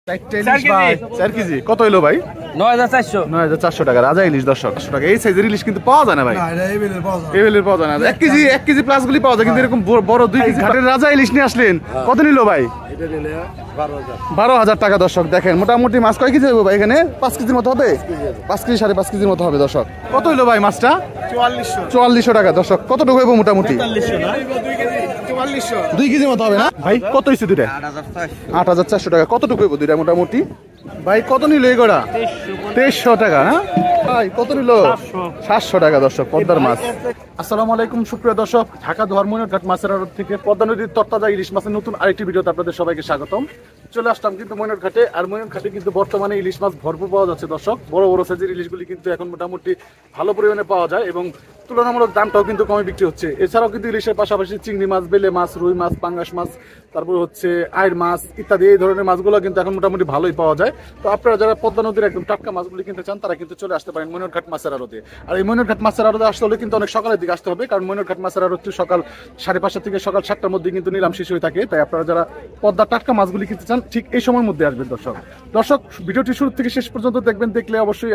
4 KG কত হইলো ভাই? 9400 টাকা। রাজা ইলিশ 10 টাকা। এই সাইজের ইলিশ কিন্তু পাওয়া যায় না ভাই, এভেলেবল পাওয়া যায় না। 1 কেজি প্লাস গুলি পাওয়া যায়, কিন্তু এরকম বড় 2 কেজি ঘাটের রাজা ইলিশ নিয়ে আসলেন। কত নিল ভাই? 12,000 টাকা। দর্শক দেখেন মোটামুটি মাছ কয় কেজি হবে ভাই? এখানে 5 কেজির মতো হবে, 5 কেজি 5.5 কেজির মতো হবে। দর্শক কত হইলো ভাই মাছটা? 4400 টাকা। দর্শক কতটুকু হইব মোটামুটি? 2 কেজির মতো হবে না ভাই? কত হয়েছে দুইটা? 8,400 টাকা। কতটুকু হইব দুইটা মোটামুটি ভাই? কত নিল এই গোড়া? 2300 টাকা। হ্যাঁ ভাই কত নিল? 700 টাকা। দর্শক পদ্মার মাছ। আসসালামু আলাইকুম সুপ্রিয় দর্শক, ঢাকা ময়নঘাট মাছের আড়ত থেকে পদ্মা নদীর তরতাজা ইলিশ মাছের নতুন আরেকটি ভিডিওতে আপনাদের সবাইকে স্বাগতম। চলে আসলাম কিন্তু ময়নঘাটে। আর ময়নঘাটে কিন্তু বর্তমানে ইলিশ মাছ ভরপুর পাওয়া যাচ্ছে দর্শক। বড় বড় সাইজের ইলিশগুলি কিন্তু এখন মোটামুটি ভালো পরিমাণে পাওয়া যায় এবং তুলনামূলক দামটাও কিন্তু কমে বিক্রি হচ্ছে। এছাড়াও কিন্তু ইলিশের পাশাপাশি চিংড়ি মাছ, বেলে মাছ, রুই মাছ, পাঙ্গাস মাছ, তারপর হচ্ছে আইর মাছ ইত্যাদি এই ধরনের মাছগুলো কিন্তু এখন মোটামুটি ভালোই পাওয়া যায়। তো আপনারা যারা পদ্মা নদীর একদম টাটকা মাছগুলি কিনতে চান তারা কিন্তু চলে আসতে পারেন ময়নঘাট মাছের আড়তে। আর এই ময়নঘাট মাছের আড়তে আসতে হলে কিন্তু অনেক সকালের দিকে আসতে হবে, কারণ ময়নঘাট মাছের আড়তে সকাল 5:30 থেকে সকাল 7টার মধ্যে কিন্তু নিলাম শেষ হয়ে থাকে। তাই আপনারা যারা পদ্মা টাটকা মাছগুলি কিনতে চান ঠিক এই সময়ের মধ্যে আসবেন দর্শক। ভিডিওটি শুরু থেকে শেষ পর্যন্ত দেখবেন, দেখলে অবশ্যই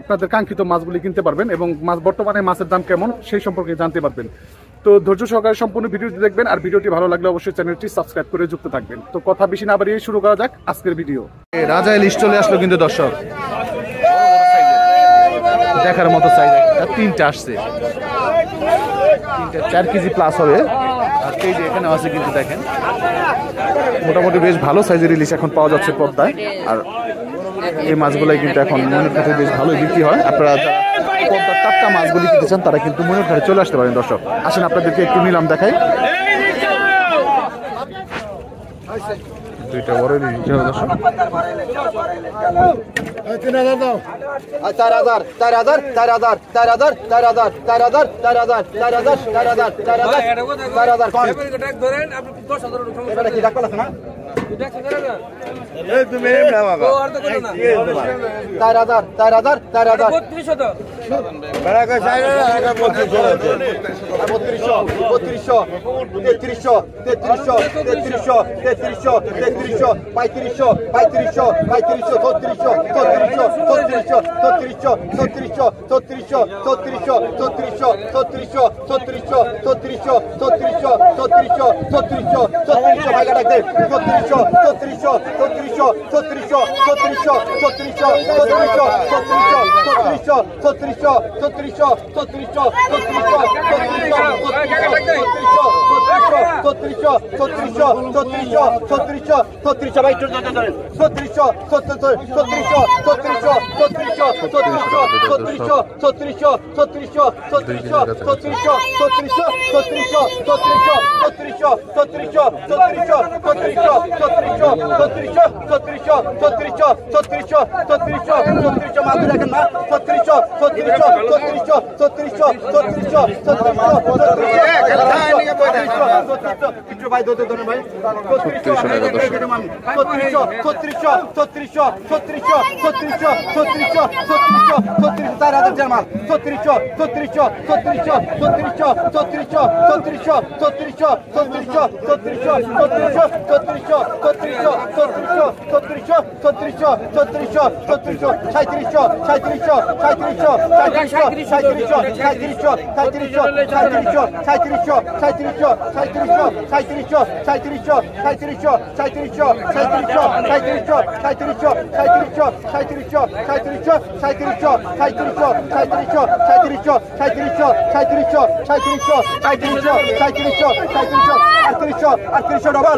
আপনাদের কাঙ্ক্ষিত মাছগুলি কিনতে পারবেন এবং বর্তমানে মাছের দাম কেমন সেই সম্পর্কে জানতে পারবেন। তো ধৈর্য সহকারে সম্পূর্ণ ভিডিওটি দেখবেন, আর ভিডিওটি ভালো লাগলে অবশ্যই চ্যানেলটি সাবস্ক্রাইব করে যুক্ত থাকবেন। তো কথা বেশি না বাড়িয়ে শুরু করা যাক আজকের ভিডিও। রাজা ইলিশ চলে আসলো কিন্তু দর্শক, দেখার মতো সাইজ। তিনটা আসছে, 4 কেজি প্লাস হবে। আর এই যে এখানে আছে কিন্তু দেখেন মোটামুটি বেশ ভালো সাইজের ইলিশ এখন পাওয়া যাচ্ছে পদ্মায়। আর এই মাছগুলাই কিন্তু এখন ময়নঘাটে বেশ ভালোই বিক্রি হয়। আপনারা পদ্মার টাটকা মাছগুলি কিনতে চান তারা কিন্তু ময়নঘাটে চলে আসতে পারেন দর্শক। আসেন আপনাদেরকে একটু নিলাম দেখাই। দুইটা বড় ইলিশ দর্শক। 3000 দাও। 4000 4000 4000 4000 4000 4000 4000 4000 4000 4000 কোন ধরেন আপনি 10000 টাকা এটা কি টাকা লাগছে না? এই তুমি এম না বাবা ও অর্ধ করো না। 4000 4000 4000 3200 দাও। বড় কই সাইরা 3200 আছে। 3200 3200 3300 3300 3300 3300 3300 3500 3500 3500 3300 3300 3300 3300 3300 3300 3300 3300 3300 3300 3300 3300 3300 3300 3300 ভাই কাটা দে 3300 3300 3300 3300 3300 3300 3300 3300 3300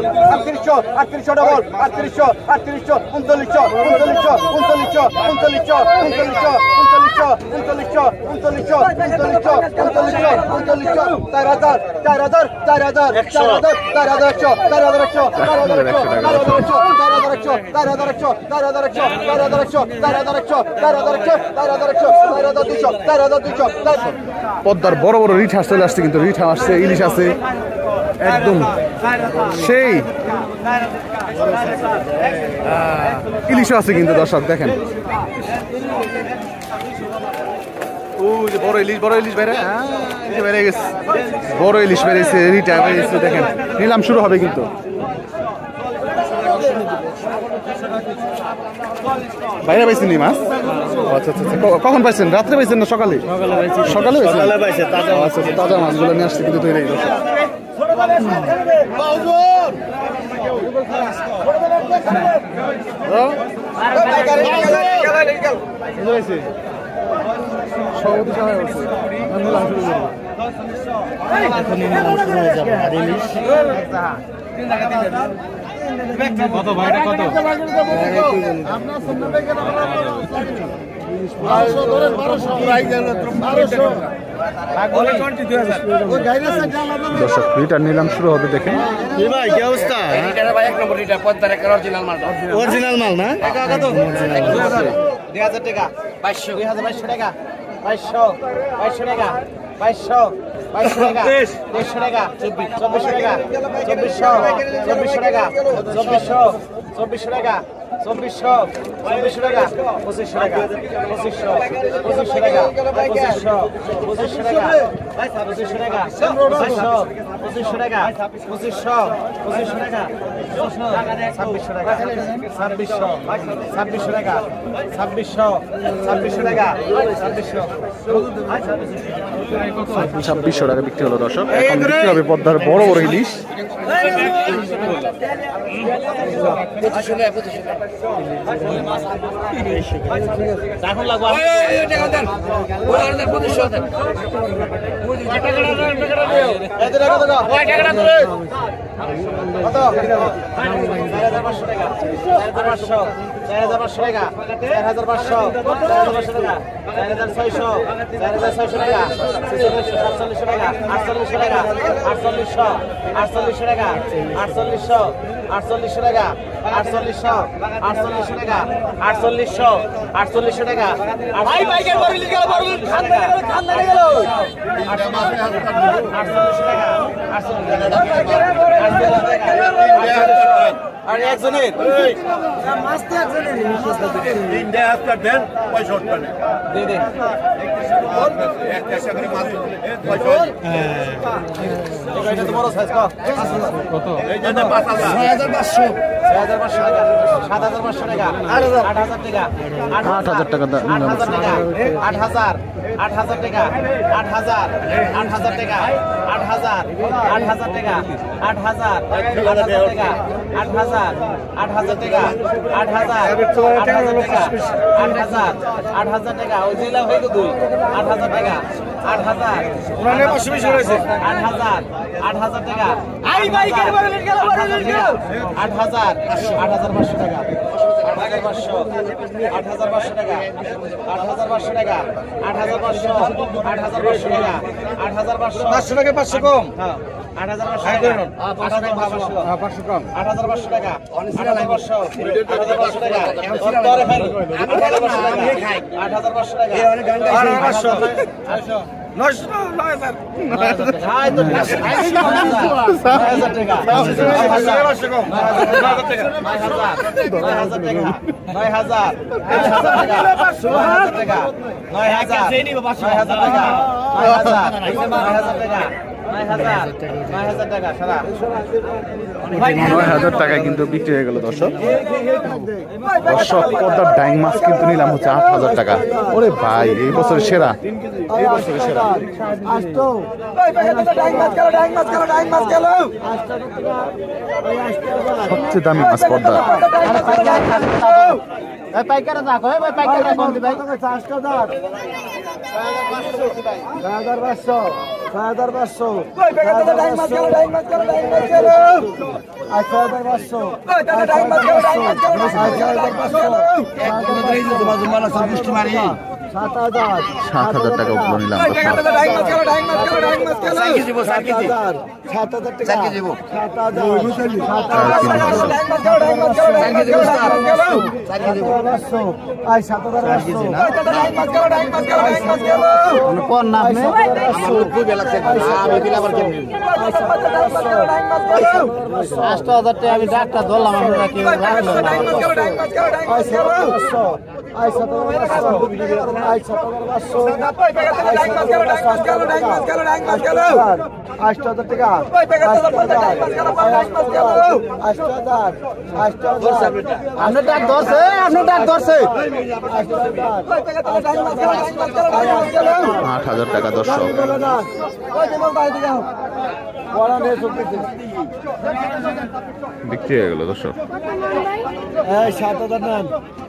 3300 3300 পদ্মার বড় বড় রিঠা চলে আসছে কিন্তু, রিঠা আসছে, ইলিশ আছে একদম সেই ইলিশ আছে কিন্তু দর্শক দেখেন। বড় ইলিশ বাইরে, বেড়ে গেছে, বড় ইলিশ বেড়েছে, রিটা বেড়েছে দেখেন। নিলাম শুরু হবে কিন্তু। বাইরে পাইছেন নি মাছ? আচ্ছা আচ্ছা আচ্ছা। কখন পাইছেন? রাত্রে পাইছেন না সকালে? সকালে পাইছেন। আচ্ছা আচ্ছা, তাজা মাছগুলো নিয়ে আসছে কিন্তু তৈরি কত ভাইটা কত? দর্শক রিটার্ন নিলাম শুরু হবে দেখেন। ভাই কি অবস্থা? অরিজিনাল মাল না? 2000 টাকা 2200 টাকা 2200 টাকা 2200 টাকা 2300 টাকা 2400 টাকা 2400 টাকা 2400 টাকা 2400 টাকা 2500 টাকা 2500 টাকা 2500 টাকা 2500 টাকা 2500 টাকা 2500 টাকা 2600 টাকা 2600 টাকা 2600 টাকা 2600 টাকা বিক্রি হলো দর্শক। এখন বিক্রি হবে পদ্মার বড় বড় ইলিশ। আর একজনের বড় সাইজ কত? 6500 টাকা 7500 টাকা 8000 টাকা 8000 টাকা 8000 টাকা 8000 টাকা 8000 টাকা 8000 টাকা 8000 টাকা 8000 টাকা 8000 টাকা ওই জেলা হয়ে তো 8000 টাকা 8000 8000 টাকা 8500 টাকা 8500 টাকা 8500 টাকা 8500 টাকা 8500 টাকা 500 কম 8500 কম 8500 টাকা 8500 টাকা 9000 টাকায় কিন্তু বিক্রি হয়ে গেল দর্শক। দর্শক পদ্মার ডাইং মাছ কিন্তু নিলাম হচ্ছে 8000 টাকা। ওরে ভাই এই বছরের সেরা, এই বছরের সেরা। সবচেয়ে দামি মাছ পদ্মা। পাইকারা দেখো ভাই, পাইকারা কম দি ভাই 5000 7000 টাকা উপলো নিলাম। 8000 টাকা আমি ডাক্তার ধরলাম, আমরা কি 8,000 টাকা দর্শক। বিক্রি হয়ে গেল দর্শক। 7,000 নেন।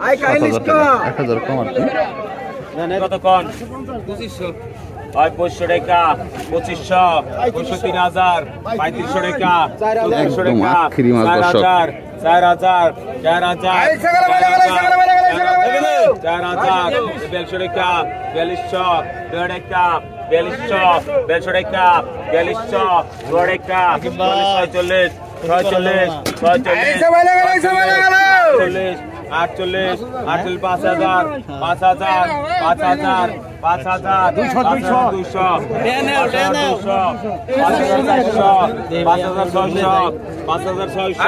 7,000 টাকা, 1,000 কম আর কি। কত কন 2500 2500 টাকা 2500 3,000 3500 টাকা 3400 একদম টাকা আখেরি মাল দর্শক। 4,000 4,000 4,000 4200 টাকা 4200 টাকা 4200 টাকা 4200 টাকা 46 46 48 5,000 5,000 5,000 5,000 200 5,600 5,600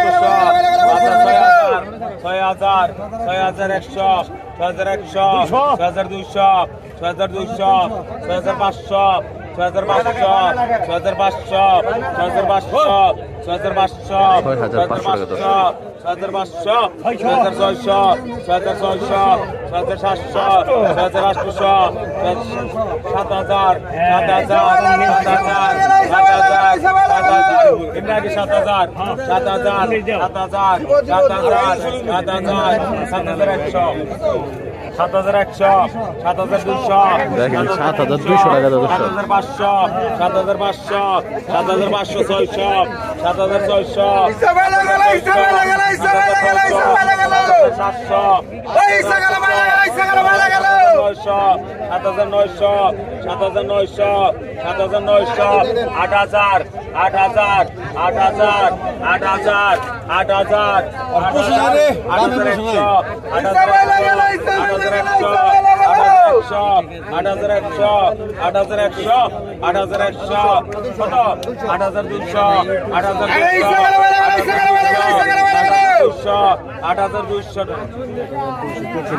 6,000 6,100 6,100 6,200 6,200 6,500 6,500 6,500 6,500 6,500 6,600 7,800 7,000 ইমরানি 7,000 7,100 7,200 দেখেন 7,200 টাকা দর্শক। 7,500 7,500 600 7,600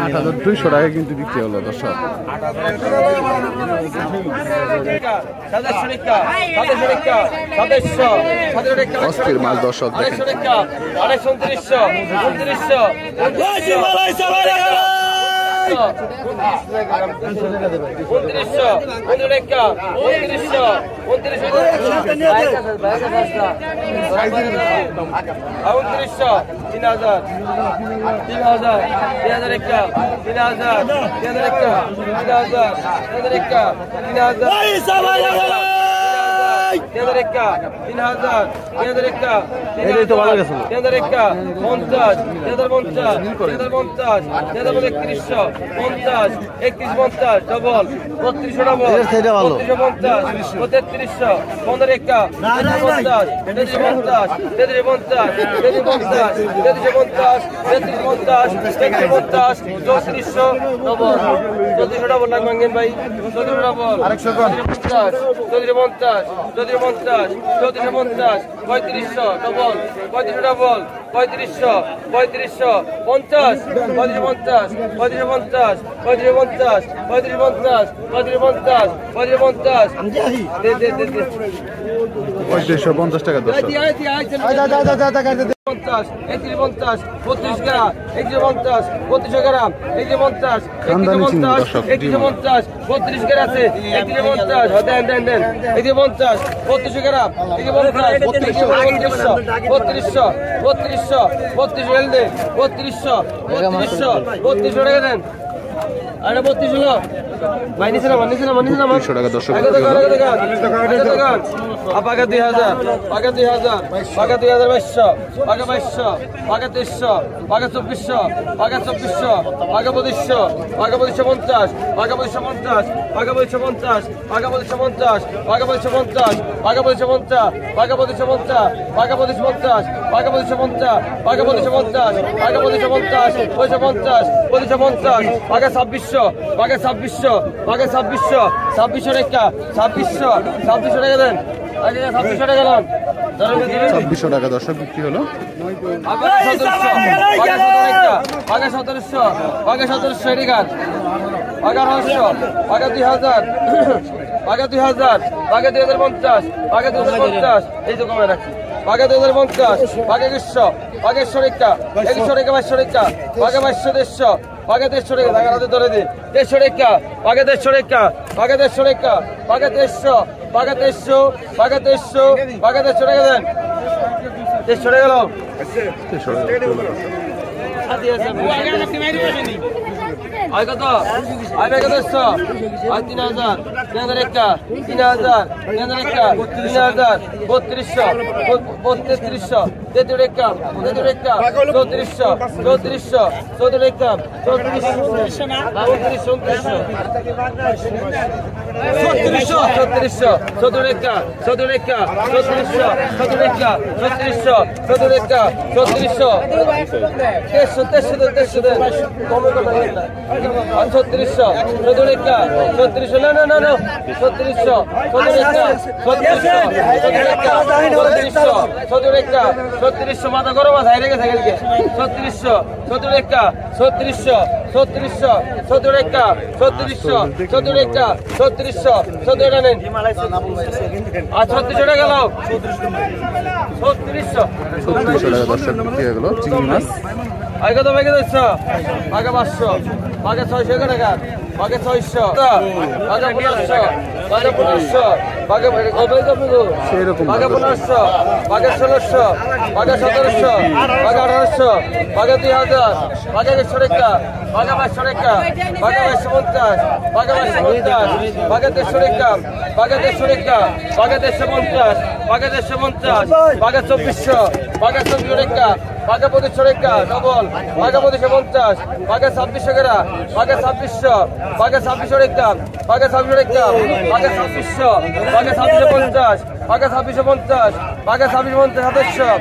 8,200 টাকা কিন্তু বিক্রি হলো দর্শক। অস্থির মাল দর্শক দেখেন। 350 টাকা দর্শক। 50 51 32 গ্রাম 51 32 গ্রাম 51 51 51 32 গ্রাম আছে 51 দেন দেন দেন 51 32 গ্রাম 51 32 32 দে 32 টাকা দেন আরে 32 হলো মাইনিস না 300 টাকা দর্শক। পাকা 2,000 পাকা 2,000 পাকা 2,200 পাকা 2,200 পাকা 300 পাকা 2,400 পাকা 2,400 পাকা 2,500 পাকা 2,50 পাকা 2,50 পাকা 2,50 পাকা 2,50 পাকা 2,50 পাকা 2,50 পাকা 2,50 পাকা 2,50 পাকা 2,50 পাকা 2,50 পাকা 2,50 2,50 2,50 পাকা 2,600 পাকা 2,600 পাকা 2,600 2,600 টাকা 2,600 টাকা দেন 2,600 টাকা দেন 2600 টাকা দর্শক বিক্রি হলো। পাকা 1700 পাকা 1700 এদিকার পাকা 900 পাকা 2000 পাকা 2000 পাকা 2050 পাকা 2050 এই তো কমে রাখছি পাকা 2050 পাকা 2100 পাকা 100 টাকা 100 টাকা 2200 টাকা পাকা 2200 150 পাকা 150 টাকা টাকা হাতে ধরে দিন 150 টাকা পাকা 150 টাকা পাকা 150 টাকা পাকা 150 পাকা 150 পাকা 150 পাকা 150 টাকা দেন 150 টাকা গেল আয় কত আয় ভাই কত এসছো আয় 3000 3000 একটা 3000 3000 একটা 3000 3200 3300 তেতুর একটা 3400 3400 চৌধুরী একটা 3400 না 3400 চৌধুরী একটা 3400 চৌধুরী একটা 3400 কমে কমে 3600 চৌধুরী একটা 3600 না না না না 3600 চৌধুরী একটা 3600 মাথা গরম আছে হাইরে গেছে 3600 চৌধুরী একটা 3600 চৌধুরী একটা 3600 চৌধুরী একটা 3600 চৌধুরী নেন আর 3600 টাকা গেল 3600 টাকা দর্শক বিক্রি হয়ে গেল চিংড়ি মাছ। আগে তো বেগে দিচ্ছ আগে 500 আগে 600 টাকা আগে 600 আগে 1500 আগে 1500 আগে কবে যাবে গো সেরকম আগে 1500 আগে 1600 আগে 1700 আগে 1800 আগে 2000 আগে 100 টাকা আগে 500 টাকা আগে 250 আগে 250 আগে 150 টাকা আগে 150 টাকা আগে 150 আগে 150 আগে 2400 আগে 24 টাকা আগে 2500 টাকা ডবল আগে 2550 আগে 2600 টাকা আগে 2600 আগে 2600 টাকা আগে 2600 টাকা আগে 2600 আগে 2650 আগে 2650 আগে 2650 2700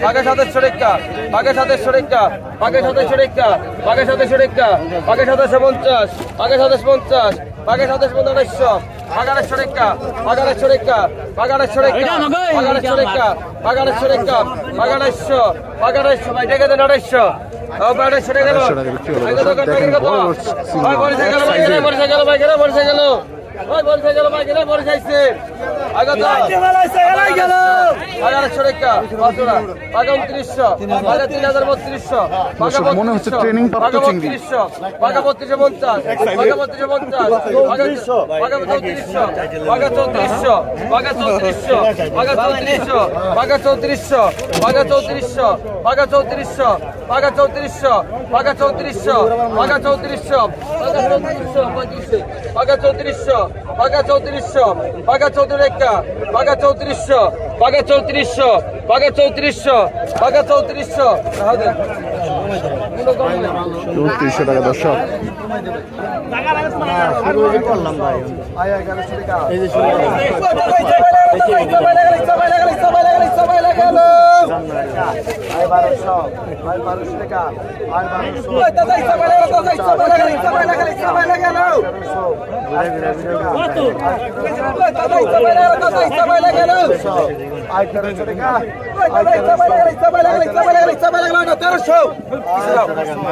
আগে 2700 টাকা আগে 2700 টাকা আগে 2700 টাকা আগে 2700 টাকা আগে 2750 আগে 2750 আগে 2750 আগে 800 টাকা আগে 800 টাকা আগে 800 টাকা আগে 800 টাকা আগে 800 টাকা আগে 800 আগে 800 ভাই টাকা দেন 800 ও ভাই 800 টাকা গেল আগে তো কাটা গেল ভাই বলছে গেল ভাই গেল বলছে গেল ভাই গেল বলছে গেল ভাই বলছে গেল ভাই গেল বলছে আইছে আগে তো গেল আগে 800 টাকা বাসুরা আগে 2900 আগে 3032 মনে হচ্ছে ট্রেনিং প্রাপ্ত চিংড়ি। আগে 3250 আগে 3250 আগে 3400 আগে 3400 আগে 3400 আগে 3400 আগে 3400 আগে 3400 আগে 3400 আগে 3400 আগে 3400 আগে 3400 আগে 3400 আগে 3400 আগে 3400 আগে 3400 একটা আগে 3400 আগে 3400 আগে 3400 আগে 3400 হাজার 3400 টাকা দর্শক।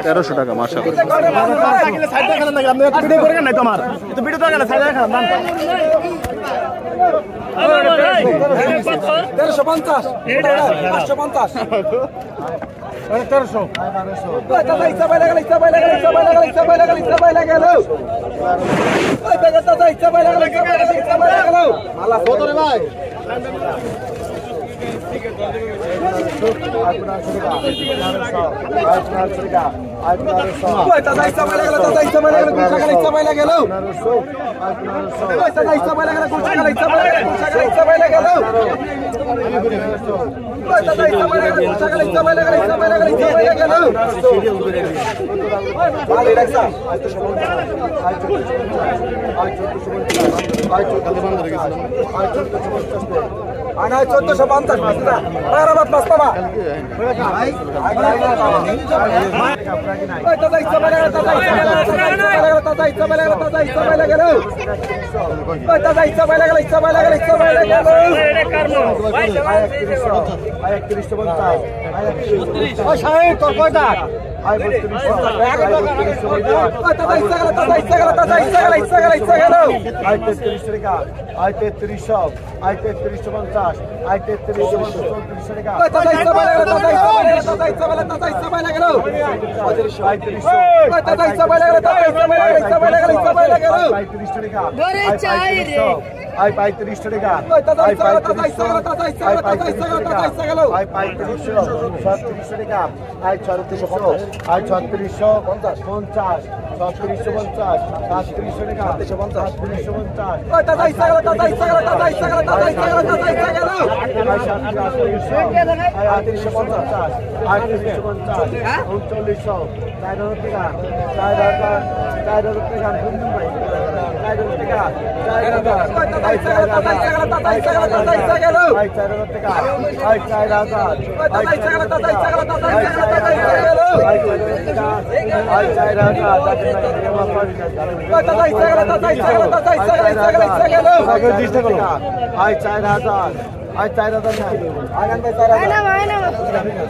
তেরোশো টাকা মাসা তোমার ভিডিও দরকার না সাইড রাখলাম 1350 550 1300 1300 I buy 30 টাকা I buy 30 টাকা I buy 30 টাকা I 3650 I 3650 50 3650 37 টাকা 4000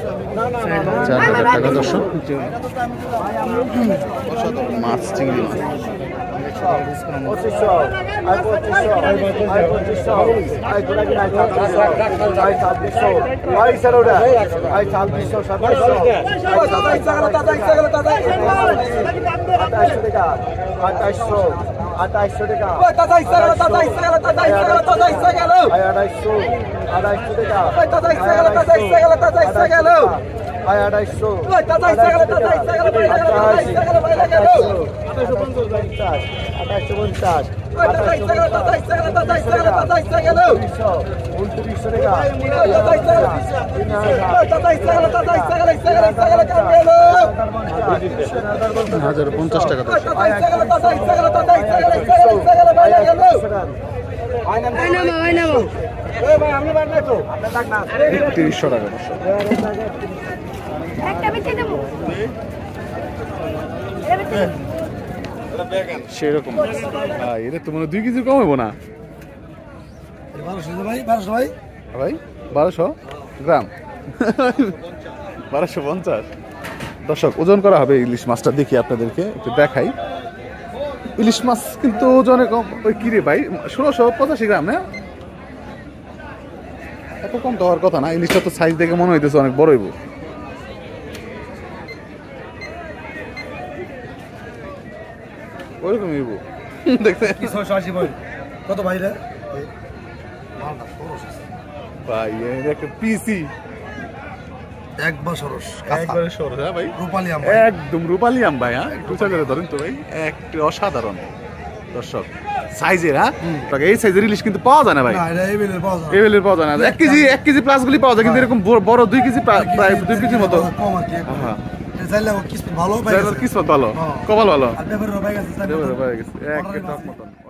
টাকা দর্শক মাছ চিংড়ি সেরকম এটা তো মনে 2 কেজি কম হইব না ভাই 1200 গ্রাম 1250 দর্শক ওজন করা হবে ইলিশ মাছটা দেখি আপনাদেরকে একটু দেখাই ইলিশ মাছ কিন্তু ওজনে কম ওই কি রে ভাই 1685 গ্রাম না এত কম তো হওয়ার কথা না ইলিশটা তো সাইজ দেখে মনে হইতেছে অনেক বড় হইব ওরকম হইব দেখতে কত ভাই রে ভাই একটা পিসি একবার সরস একবারে সরস হ্যাঁ ভাই রূপালী আম একদম রূপালী আম ভাই হ্যাঁ একটু করে ধরেন তো ভাই একটা অসাধারণ দর্শক সাইজের হ্যাঁ এই সাইজের ইলিশ কিন্তু পাওয়া যায় না ভাই এভেলের পাওয়া যায় না 1 কেজি প্লাস গুলি পাওয়া যায় কিন্তু এরকম বড় 2 কেজি প্রায় 2 কেজির মতো কম আর কি হ্যাঁ কিসমত ভালো কিসমত ভালো কপাল ভালো আর ব্যাপারে রবাই গেছে এক টক মতন